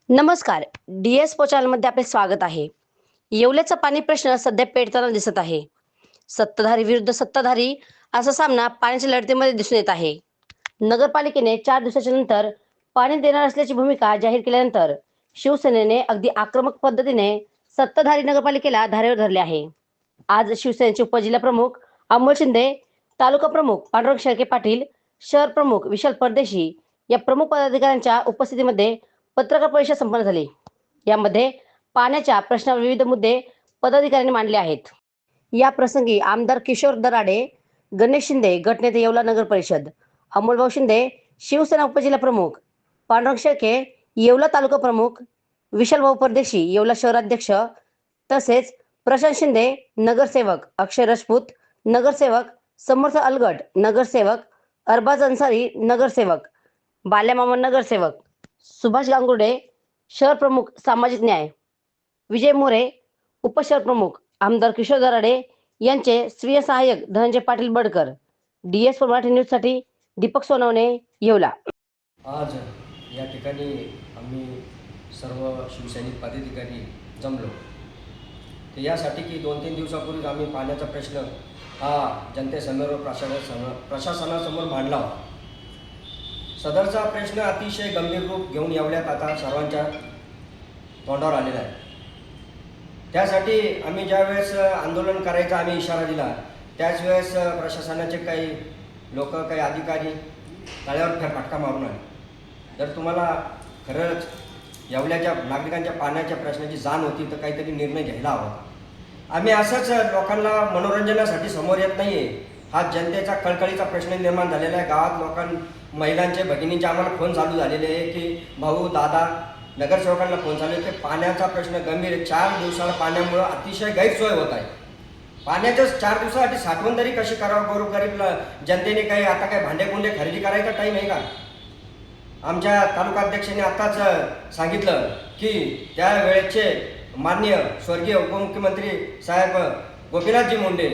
नमस्कार. डी-एस-पो चॅनलमध्ये आपले स्वागत आहे. येवल्याचा पाणी प्रश्न सध्या पेटताना दिसत आहे. सत्ताधारी विरुद्ध सत्ताधारी असा सामना पाण्याच्या लढतीमध्ये दिसून येत आहे. नगरपालिकेने 4 दिवसाच्या नंतर पाणी देणार असल्याची भूमिका जाहीर केल्यानंतर शिवसेनेने अगदी आक्रमक पद्धतीने सत्ताधारी नगरपालिकेला धारेवर धरले आहे. आज शिवसेनेचे उपजिल्हाप्रमुख अमोल शिंदे, तालुका प्रमुख पांडुरंग शेळके पाटील, शहर प्रमुख विशाल परदेशी या प्रमुख पदाधिकाऱ्यांच्या उपस्थितीमध्ये पत्रकार परिषद संपन्न झाली. यामध्ये पाण्याच्या प्रश्नावर विविध मुद्दे पदाधिकाऱ्यांनी मांडले आहेत. या प्रसंगी आमदार किशोर दराडे, गणेश शिंदे गटनेते येवला नगर परिषद, अमोलभाऊ शिंदे शिवसेना उपजिल्हा प्रमुख, पांडुरंग शेळके येवला तालुका प्रमुख, विशालभाऊ परदेशी येवला शहराध्यक्ष तसेच प्रशांत शिंदे नगरसेवक, अक्षय राजपूत नगरसेवक, समर्थ अलगट नगरसेवक, अरबाज अन्सारी नगरसेवक, बाल्यामामा नगरसेवक, सुभाष गांगुर्डे शहर प्रमुख सामाजिक न्याय, विजय मोरे उपशहर प्रमुख, आमदार किशोर दराडे यांचे स्वीय सहाय्यक धनंजय पाटील बडकर. डी-एस-पो मराठी न्यूजसाठी दीपक सोनवणे, येवला. आज या ठिकाणी आम्ही सर्व शिवसैनिक पदाधिकारी जमलो तर यासाठी की 2-3 दिवसापूर्वीच आम्ही पाण्याचा प्रश्न हा जनतेसमोर प्रशासनासमोर मांडला होता. सदरचा प्रश्न अतिशय गंभीर रूप घेऊन येवल्यात आता सर्वांच्या तोंडावर आलेला आहे. त्यासाठी आम्ही ज्यावेळेस आंदोलन करायचा आम्ही इशारा दिला त्याच वेळेस प्रशासनाचे काही लोक, काही अधिकारी तळ्यावर फेरफटका मारून आले. जर तुम्हाला खरंच येवल्याच्या नागरिकांच्या पाण्याच्या प्रश्नाची जाण होती तर काहीतरी निर्णय घ्यायला हवा. आम्ही असंच लोकांना मनोरंजनासाठी समोर येत नाही आहे. हा जनतेचा कळकळीचा प्रश्न निर्माण झालेला आहे. गावात महिलांचे, भगिनींचे आम्हाला फोन चालू झालेले आहे की भाऊ, दादा, नगरसेवकांना फोन चालू आहे की पाण्याचा प्रश्न गंभीर आहे. 4 दिवसाला पाण्यामुळं अतिशय गैरसोय होत आहे. पाण्याच्याच 4 दिवसासाठी साठवण तरी कशी करावं? गोरगरीब जनतेने काही आता काही भांडेकुंडे खरेदी करायचा टाईम आहे का? आमच्या तालुका अध्यक्षांनी आत्ताच सांगितलं की त्यावेळेचे माननीय स्वर्गीय उपमुख्यमंत्री साहेब गोपीनाथजी मुंडे,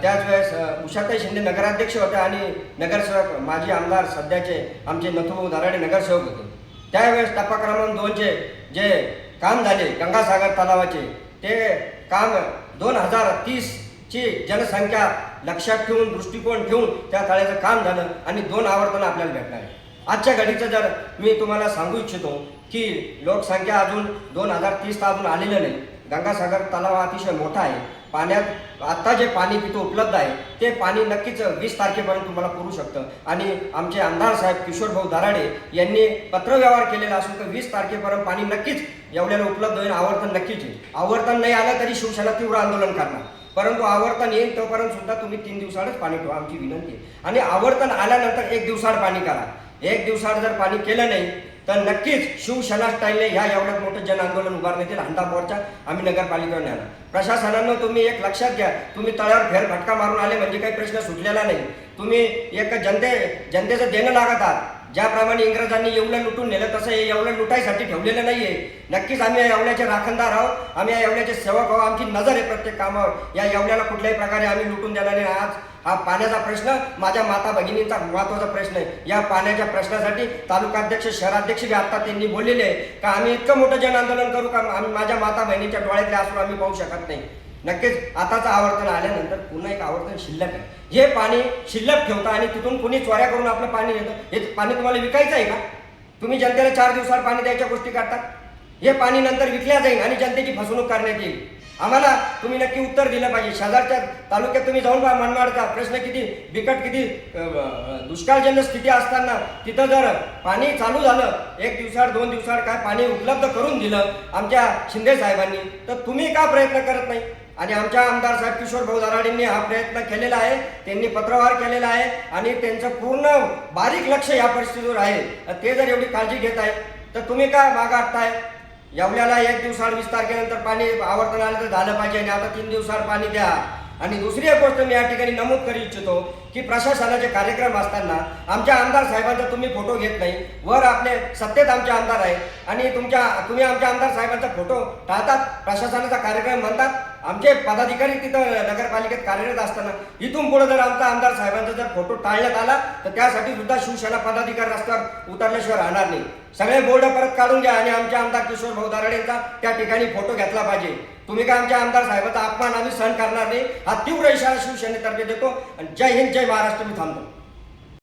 त्याच वेळेस उषाताई शिंदे नगराध्यक्ष होते आणि नगरसेवक माजी आमदार सध्याचे आमचे नथू दराडे नगरसेवक होते. त्यावेळेस टप्पा क्रमांक 2चे जे काम झाले गंगासागर तलावाचे, ते काम 2030ची जनसंख्या लक्षात ठेवून, दृष्टिकोन ठेवून त्या तळ्याचं काम झालं आणि 2 आवर्तनं आपल्याला भेटणार आहे. आजच्या घडीचं जर मी तुम्हाला सांगू इच्छितो की लोकसंख्या अजून 2030 अजून आलेलं नाही. गंगासागर तलाव अतिशय मोठा आहे. पाण्यात आत्ता जे पाणी तिथं उपलब्ध आहे ते पाणी नक्कीच 20 तारखेपर्यंत तुम्हाला पुरू शकतं. आणि आमचे आमदार साहेब किशोरभाऊ दराडे यांनी पत्रव्यवहार केलेला असून तर 20 तारखेपर्यंत पाणी नक्कीच एवढ्याला उपलब्ध होईल. आवर्तन नक्कीच येईल. आवर्तन नाही आलं तरी शिवसेना तीव्र आंदोलन करणार, परंतु आवर्तन येईल तोपर्यंत सुद्धा तुम्ही 3 दिवसाआडच पाणी ठेवा, आमची विनंती आहे. आणि आवर्तन आल्यानंतर 1 दिवसाआड पाणी करा. 1 दिवसाआड जर पाणी केलं नाही तर नक्कीच शिवसेना स्टाईलने ह्या एवढ्यात मोठं जन आंदोलन उभारण्यात येईल. हंडा मोर्चा आम्ही नगरपालिकेवर नेणार. प्रशासनानं तुम्ही एक लक्षात घ्या, तुम्ही तळ्यावर फेरफटका मारून आले म्हणजे काही प्रश्न सुटलेला नाही. तुम्ही एक जनतेचं देणं लागत आहात. ज्याप्रमाणे इंग्रजांनी येवलं लुटून नेलं तसं हे येवलं लुटायसाठी ठेवलेलं नाही आहे. नक्कीच आम्ही या येवल्याचे राखणदार आहोत, आम्ही या येवल्याचे सेवक आहोत. आमची नजर आहे प्रत्येक कामावर. या येवल्याला कुठल्याही प्रकारे आम्ही लुटून देणार नाही. आज हा पाण्याचा प्रश्न माझ्या माता भगिनींचा महत्त्वाचा प्रश्न आहे. या पाण्याच्या प्रश्नासाठी तालुकाध्यक्ष, शहराध्यक्ष बी आता त्यांनी बोललेले आहे का आम्ही इतकं मोठं जन आंदोलन करू का आम्ही माझ्या माता बहिणींच्या डोळ्यातले असून आम्ही पाहू शकत नाही. नक्कीच आताचं आवर्तन आल्यानंतर पुन्हा एक आवर्तन शिल्लक आहे. हे पाणी शिल्लक ठेवता आणि तिथून कुणी चोऱ्या करून आपलं पाणी देतं. हे पाणी तुम्हाला विकायचं आहे का? तुम्ही जनतेला 4 दिवसाला पाणी द्यायच्या गोष्टी करतात. हे पाणी नंतर विकल्या जाईल आणि जनतेची फसवणूक करण्यात येईल. आम्हाला तुम्ही नक्की उत्तर दिलं पाहिजे. शेजारच्या तालुक्यात तुम्ही जाऊन पहा, मनमाडचा प्रश्न किती बिकट, किती दुष्काळजन्य स्थिती असताना तिथं जर पाणी चालू झालं 1 दिवसाआड 2 दिवसाआड काय पाणी उपलब्ध करून दिलं आमच्या शिंदे साहेबांनी, तर तुम्ही का प्रयत्न करत नाही? आणि आमच्या आमदार साहेब किशोरभाऊ दराडेंनी हा प्रयत्न केलेला आहे. त्यांनी पत्रव्यवहार केलेला आहे आणि त्यांचं पूर्ण बारीक लक्ष या परिस्थितीवर आहे. ते जर एवढी काळजी घेत आहे तर तुम्ही का मागाटताय? येवल्याला 1 दिवसाआड 20 तारखेनंतर पाणी आवर्तन आलं तर झालं पाहिजे आणि आता 3 दिवसाआड पाणी द्या. आणि दुसरी एक गोष्ट मी या ठिकाणी नमूद करू इच्छितो की की प्रशासनाचे कार्यक्रम असताना आमच्या आमदार साहेबांचा तुम्ही फोटो घेत नाही, वर आपले सत्तेत आमचे आमदार आहेत आणि तुम्ही आमच्या आमदार साहेबांचा फोटो टाळतात, प्रशासनाचा कार्यक्रम म्हणतात. आमचे पदाधिकारी तिथं नगरपालिकेत कार्यरत असताना इथून पुढे जर आमचा आमदार साहेबांचा जर फोटो टाळण्यात आला तर त्यासाठी सुद्धा शिवसेना पदाधिकारी रस्त्यावर उतरल्याशिवाय राहणार नाही. सगळे बोर्ड परत काढून घ्या आणि आमचे आमदार किशोर भाऊ दराडेंचा त्या ठिकाणी फोटो घेतला पाहिजे. तुम्ही काय आमच्या आमदार साहेबांचा अपमान आम्ही सहन करणार नाही, हा तीव्र इशारा शिवसेनेतर्फे देतो. आणि जय हिंद, जय महाराष्ट्र. मी थांबतो.